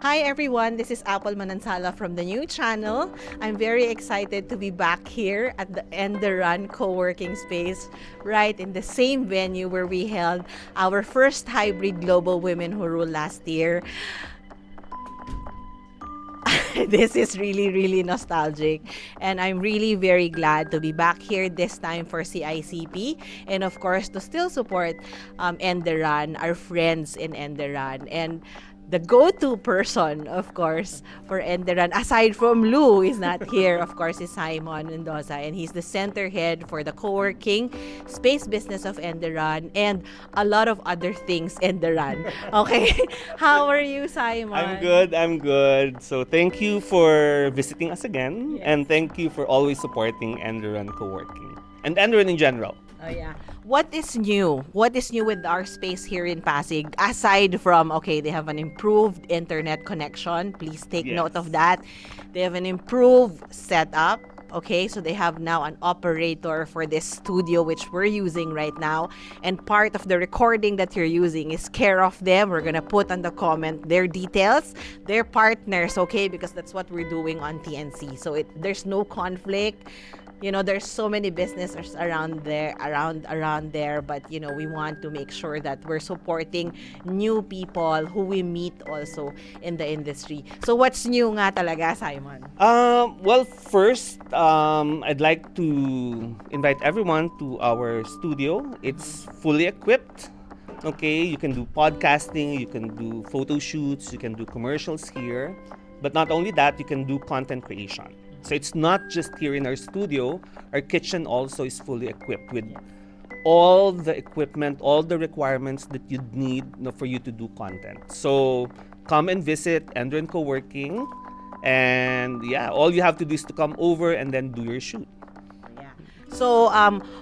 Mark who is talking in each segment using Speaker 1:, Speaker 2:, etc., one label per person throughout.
Speaker 1: Hi everyone, this is Esplana-Manansala from the new channel. I'm very excited to be back here at the Enderun Co-Working Space, right in the same venue where we held our first hybrid Global Women Who Rule last year. This is really nostalgic, and I'm really very glad to be back here this time for CICP, and of course to still support Enderan, our friends in Enderan. And the go-to person, of course, for Enderan, aside from Lou, is not here, of course, is Simoneil Mendoza, and he's the center head for the co-working space business of Enderan and a lot of other things Enderan. Okay, how are you, Simon?
Speaker 2: I'm good. So thank you for visiting us again,
Speaker 1: Yes.
Speaker 2: and thank you for always supporting Enderun Co-Working and Enderun in general.
Speaker 1: Oh yeah. What is new? What is new with our space here in Pasig? Aside from, okay, they have an improved internet connection. Please take note of
Speaker 2: Yes.
Speaker 1: that. They have an improved setup. Okay, so they have now an operator for this studio which we're using right now. And part of the recording that you're using is care of them. We're gonna put on the comment their details, their partners, okay, because that's what we're doing on TNC. So there's no conflict. You know, there's so many businesses around there, but you know, we want to make sure that we're supporting new people who we meet also in the industry. So what's new nga talaga, Simon?
Speaker 2: Well, first, I'd like to invite everyone to our studio. It's fully equipped. Okay, you can do podcasting, you can do photo shoots, you can do commercials here. But not only that, you can do content creation. So it's not just here in our studio. Our kitchen also is fully equipped with all the equipment, all the requirements that you'd need, for you to do content. So come and visit Enderan Co-Working, and yeah, all you have to do is to come over and then do your shoot.
Speaker 1: Yeah. So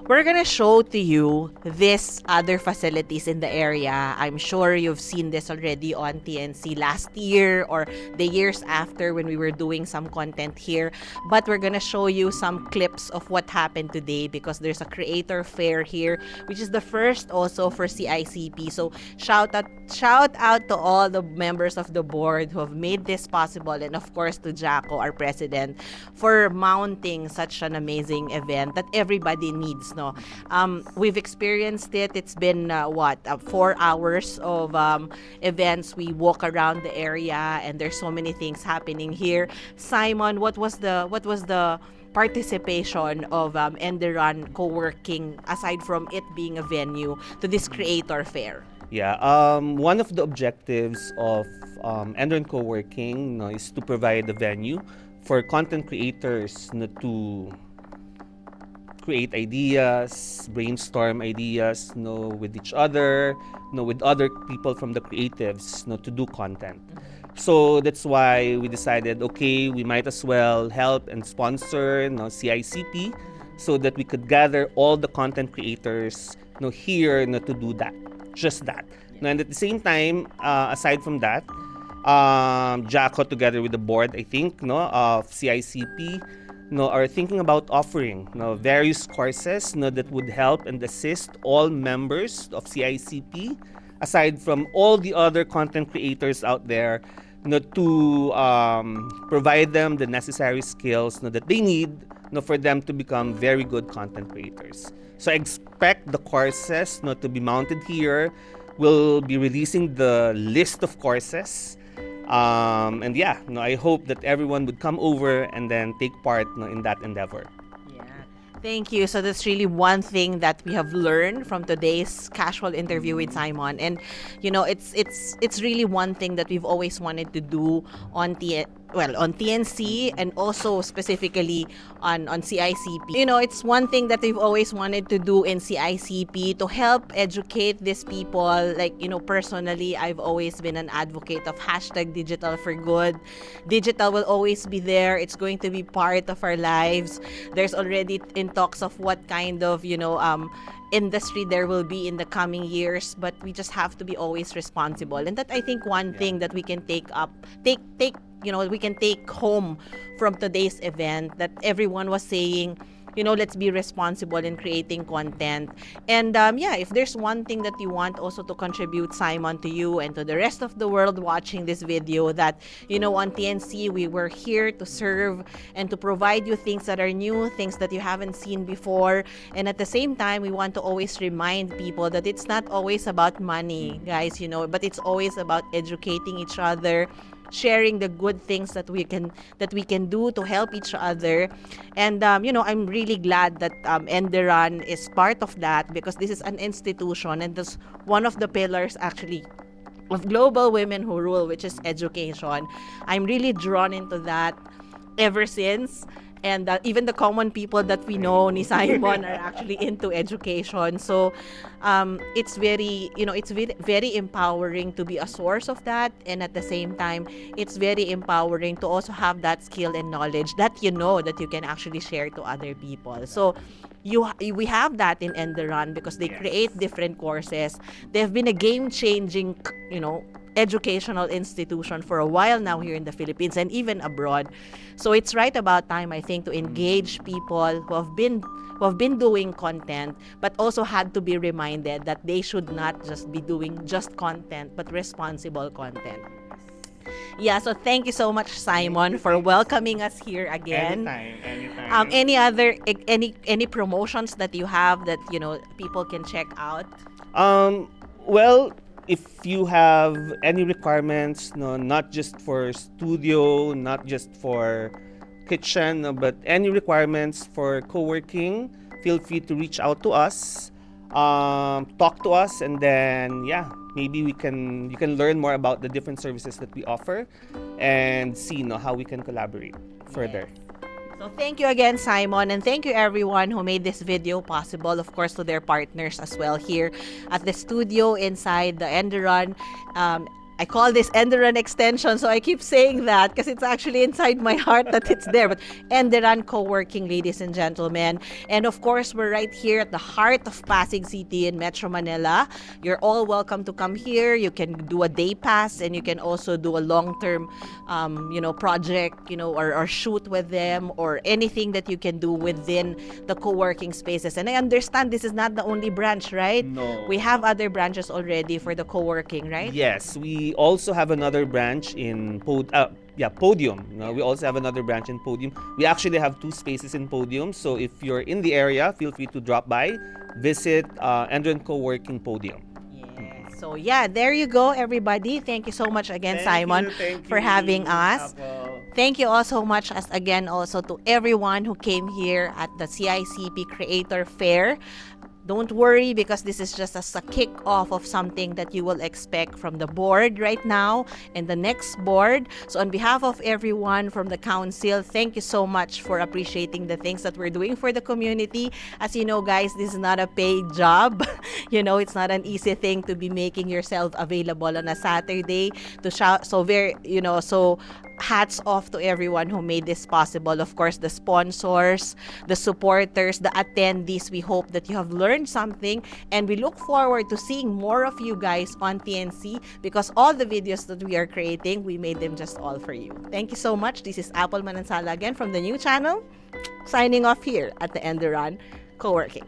Speaker 1: we're gonna show to you this other facilities in the area. I'm sure you've seen this already on TNC last year or the years after when we were doing some content here. But we're gonna show you some clips of what happened today because there's a creator fair here, which is the first also for CICP. So shout out to all the members of the board who have made this possible, and of course to Jaco, our president, for mounting such an amazing event that everybody needs. No, we've experienced it. It's been 4 hours of events. We walk around the area, and there's so many things happening here. Simon, what was the participation of Enderan Co-Working aside from it being a venue to this creator fair?
Speaker 2: Yeah, one of the objectives of Enderan Co-Working, is to provide a venue for content creators, to create ideas, brainstorm ideas, with each other, with other people from the creatives, to do content. So that's why we decided, okay, we might as well help and sponsor, CICP, so that we could gather all the content creators, here, to do that, just that. And at the same time, aside from that, Jaco together with the board, I think, of CICP, are thinking about offering, various courses, that would help and assist all members of CICP, aside from all the other content creators out there, to provide them the necessary skills, that they need, for them to become very good content creators. So expect the courses, to be mounted here. We'll be releasing the list of courses. And yeah, I hope that everyone would come over and then take part, in that endeavor.
Speaker 1: Yeah. Thank you. So that's really one thing that we have learned from today's casual interview with Simon. And you know, it's really one thing that we've always wanted to do on TNC and also specifically on CICP. You know, it's one thing that we've always wanted to do in CICP to help educate these people. Like, you know, personally, I've always been an advocate of #digital for good. Digital will always be there. It's going to be part of our lives. There's already in talks of what kind of, industry there will be in the coming years, but we just have to be always responsible. And that, I think, one thing that we can take home from today's event, that everyone was saying let's be responsible in creating content. And yeah, if there's one thing that you want also to contribute, Simon, to you and to the rest of the world watching this video, that on TNC we were here to serve and to provide you things that are new, things that you haven't seen before. And at the same time, we want to always remind people that it's not always about money, guys, but it's always about educating each other, sharing the good things that we can do to help each other. And I'm really glad that Enderan is part of that, because this is an institution and this one of the pillars actually of Global Women Who Rule, which is education. I'm really drawn into that ever since. And even the common people that we know, ni Simon, are actually into education. So it's very, it's very empowering to be a source of that. And at the same time, it's very empowering to also have that skill and knowledge that that you can actually share to other people. So we have that in Enderan, because they create different courses. They've been a game-changing, educational institution for a while now here in the Philippines and even abroad. So it's right about time, I think, to engage people who have been doing content, but also had to be reminded that they should not just be doing just content, but responsible content. Yeah, so thank you so much, Simon, for welcoming us here again.
Speaker 2: Anytime.
Speaker 1: Any promotions that you have that people can check out?
Speaker 2: Well, if you have any requirements, not just for studio, not just for kitchen, but any requirements for co-working, feel free to reach out to us, talk to us, and then maybe you can learn more about the different services that we offer and see how we can collaborate further.
Speaker 1: So thank you again, Simon, and thank you everyone who made this video possible, of course, to their partners as well here at the studio inside the Enderun. I call this Enderun Extension, so I keep saying that because it's actually inside my heart that it's there. But Enderan Co-Working, ladies and gentlemen. And of course, we're right here at the heart of Pasig City in Metro Manila. You're all welcome to come here. You can do a day pass, and you can also do a long-term, project, or shoot with them, or anything that you can do within the co-working spaces. And I understand this is not the only branch, right?
Speaker 2: No.
Speaker 1: We have other branches already for the co-working, right?
Speaker 2: Yes, we also have another branch in Podium. We also have another branch in Podium. We actually have 2 spaces in Podium. So if you're in the area, feel free to drop by, visit Enderan Co-Working Podium.
Speaker 1: Yes. So there you go, everybody. Thank you so much again, Simon, for having us. Thank you also much also to everyone who came here at the CICP Creator Fair. Don't worry, because this is just a kick-off of something that you will expect from the board right now and the next board. So on behalf of everyone from the council, thank you so much for appreciating the things that we're doing for the community. As you know, guys, this is not a paid job. It's not an easy thing to be making yourself available on a Saturday to shout. So hats off to everyone who made this possible. Of course, the sponsors, the supporters, the attendees. We hope that you have learned something, and we look forward to seeing more of you guys on TNC, because all the videos that we are creating, we made them just all for you. Thank you so much. This is Apple Manansala again from the new channel, signing off here at the Enderan Co-Working.